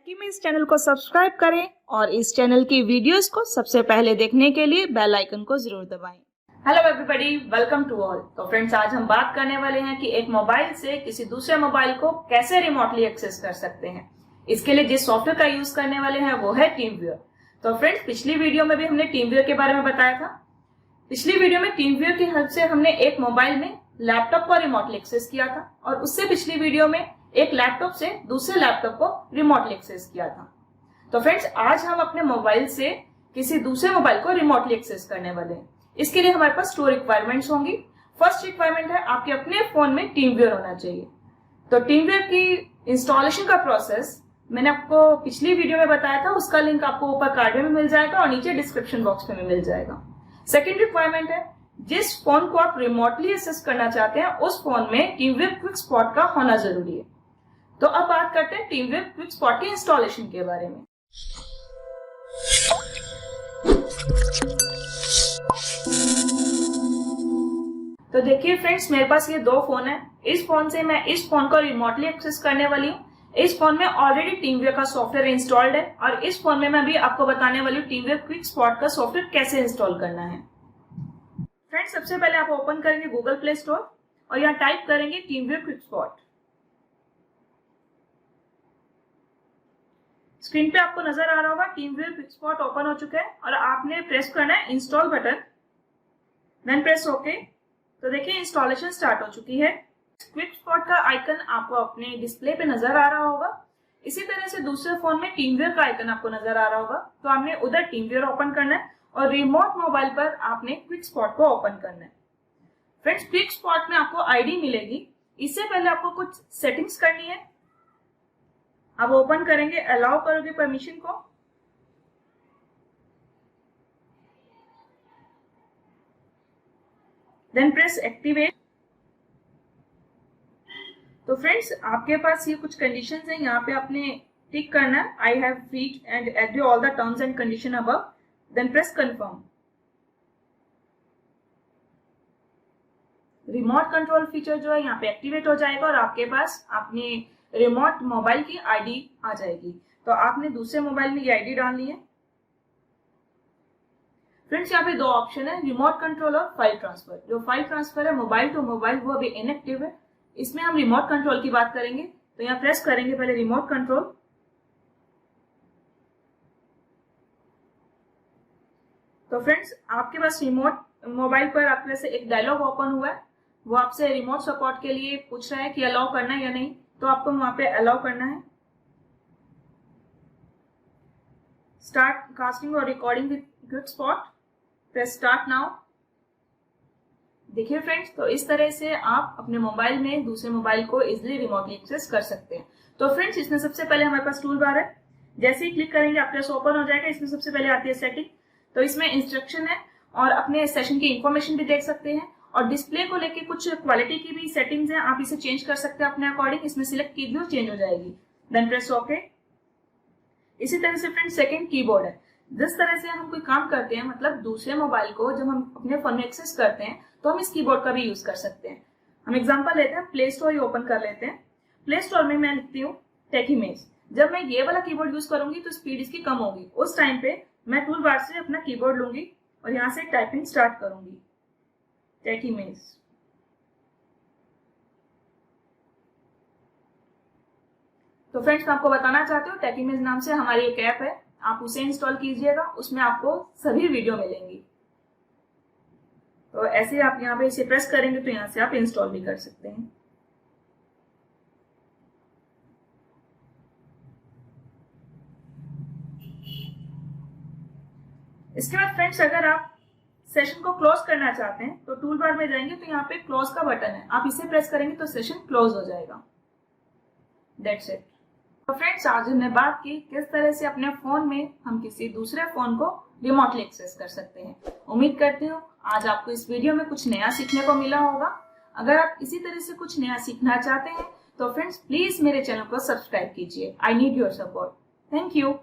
टेकी में इस चैनल को सब्सक्राइब करें और इस चैनल की वीडियोस को सबसे पहले देखने के लिए बेल आइकन को जरूर दबाएं। Hello everybody, welcome to all. तो फ्रेंड्स, आज हम बात करने वाले हैं कि एक मोबाइल से किसी दूसरे मोबाइल को कैसे रिमोटली एक्सेस कर सकते हैं। इसके लिए जिस सॉफ्टवेयर का यूज करने वाले हैं वो है टीमव्यूअर। तो फ्रेंड्स, पिछली वीडियो में भी हमने टीमव्यूअर के बारे में बताया था। पिछली वीडियो में टीमव्यूअर की हेल्प से हमने एक मोबाइल में लैपटॉप को रिमोटली एक्सेस किया था और उससे पिछली वीडियो में एक लैपटॉप से दूसरे लैपटॉप को रिमोटली एक्सेस किया था। तो फ्रेंड्स, आज हम अपने मोबाइल से किसी दूसरे मोबाइल को रिमोटली एक्सेस करने वाले हैं। इसके लिए हमारे पास 2 रिक्वायरमेंट्स होंगी। फर्स्ट रिक्वायरमेंट है आपके अपने फोन में टीमव्यूअर होना चाहिए। तो टीमव्यूअर की इंस्टॉलेशन का प्रोसेस मैंने आपको पिछली वीडियो में बताया था, उसका लिंक आपको ऊपर कार्ड में भी मिल जाएगा और नीचे डिस्क्रिप्शन बॉक्स में भी मिल जाएगा। सेकेंड रिक्वायरमेंट है जिस फोन को आप रिमोटली एक्सेस करना चाहते हैं उस फोन में टीमव्यूअर क्विक स्पॉट का होना जरूरी है। तो अब बात करते हैं टीमव्यूअर क्विक स्पॉट के इंस्टॉलेशन के बारे में। तो देखिए फ्रेंड्स, मेरे पास ये 2 फोन है। इस फोन से मैं इस फोन को रिमोटली एक्सेस करने वाली हूँ। इस फोन में ऑलरेडी टीमव्यूअर का सॉफ्टवेयर इंस्टॉल्ड है और इस फोन में मैं भी आपको बताने वाली हूँ टीमव्यूअर क्विक स्पॉट का सॉफ्टवेयर कैसे इंस्टॉल करना है। फ्रेंड्स, सबसे पहले आप ओपन करेंगे गूगल प्ले स्टोर और यहाँ टाइप करेंगे टीमव्यूअर क्विक स्पॉट। स्क्रीन पे आपको नजर आ रहा होगा टीमव्यूअर क्विक स्पॉट ओपन हो चुका है और आपने प्रेस करना है install button, then press okay. तो देखिए इंस्टॉलेशन स्टार्ट हो चुकी है। क्विक स्पॉट का आइकन आपको अपने डिस्प्ले पे नजर आ रहा होगा। इसी तरह से दूसरे फोन में टीमव्यूअर का आइकन आपको नजर आ रहा होगा। तो आपने उधर टीमव्यूअर ओपन करना है और रिमोट मोबाइल पर आपने क्विक स्पॉट को ओपन करना है। फ्रेंड्स, क्विक स्पॉट में आपको आईडी मिलेगी। इससे पहले आपको कुछ सेटिंग्स करनी है। अब ओपन करेंगे, अलाउ करोगे परमिशन को, देन प्रेस एक्टिवेट। तो फ्रेंड्स, आपके पास ये कुछ कंडीशंस हैं, यहाँ पे आपने टिक करना है I have read and agree all the terms and condition above, then press confirm. Remote control feature जो है यहाँ पे एक्टिवेट हो जाएगा और आपके पास अपने रिमोट मोबाइल की आईडी आ जाएगी। तो आपने दूसरे मोबाइल में ये आईडी डालनी है। फ्रेंड्स, यहाँ पे 2 ऑप्शन है, रिमोट कंट्रोल और फाइल ट्रांसफर। जो फाइल ट्रांसफर है मोबाइल टू मोबाइल वो अभी इनएक्टिव है। इसमें हम रिमोट कंट्रोल की बात करेंगे। तो यहाँ प्रेस करेंगे पहले रिमोट कंट्रोल। तो फ्रेंड्स, आपके पास रिमोट मोबाइल पर आपके पास एक डायलॉग ओपन हुआ है। वो आपसे रिमोट सपोर्ट के लिए पूछ रहा है कि अलाउ करना है या नहीं। तो आपको वहां पे अलाउ करना है। स्टार्ट कास्टिंग और recording with quick spot, press start now. देखिए फ्रेंड्स, तो इस तरह से आप अपने मोबाइल में दूसरे मोबाइल को इजिली रिमोटली एक्सेस कर सकते हैं। तो फ्रेंड्स, इसमें सबसे पहले हमारे पास टूल बार है। जैसे ही क्लिक करेंगे आपके पास ओपन हो जाएगा। इसमें सबसे पहले आती है सेटिंग। तो इसमें इंस्ट्रक्शन है और अपने सेशन की इंफॉर्मेशन भी देख सकते हैं और डिस्प्ले को लेके कुछ क्वालिटी की भी सेटिंग्स हैं, आप इसे चेंज कर सकते हैं अपने अकॉर्डिंग। इसमें सिलेक्ट की भी चेंज हो जाएगी, देन प्रेस ओके। इसी तरह से फ्रेंड्स, सेकंड कीबोर्ड है। जिस तरह से हम कोई काम करते हैं, मतलब दूसरे मोबाइल को जब हम अपने फोन में एक्सेस करते हैं तो हम इस कीबोर्ड का भी यूज कर सकते हैं। हम एग्जांपल लेते हैं, प्ले स्टोर ही ओपन कर लेते हैं। प्ले स्टोर में मैं लिखती हूँ टेकीमेज। जब मैं ये वाला कीबोर्ड यूज करूंगी तो स्पीड इसकी कम होगी। उस टाइम पे मैं टूल बार से अपना कीबोर्ड लूंगी और यहाँ से टाइपिंग स्टार्ट करूंगी, टेकीमेज। तो फ्रेंड्स, मैं आपको बताना चाहती हूँ टेकीमेज नाम से हमारी एक ऐप है, आप उसे इंस्टॉल कीजिएगा। उसमें आपको सभी वीडियो मिलेंगी। तो ऐसे आप यहाँ पे इसे प्रेस करेंगे तो यहाँ से आप इंस्टॉल भी कर सकते हैं। इसके बाद फ्रेंड्स, अगर आप सेशन को क्लोज करना चाहते हैं तो टूल बार में जाएंगे तो यहाँ पे क्लोज का बटन है, आप इसे प्रेस करेंगे तो सेशन क्लोज हो जाएगा। That's it. तो फ्रेंड्स, आज हमने बात की किस तरह से अपने फोन में हम किसी दूसरे फोन को रिमोटली एक्सेस कर सकते हैं। उम्मीद करती हूँ आज आपको इस वीडियो में कुछ नया सीखने को मिला होगा। अगर आप इसी तरह से कुछ नया सीखना चाहते हैं तो फ्रेंड्स प्लीज मेरे चैनल को सब्सक्राइब कीजिए। I need your support. Thank you.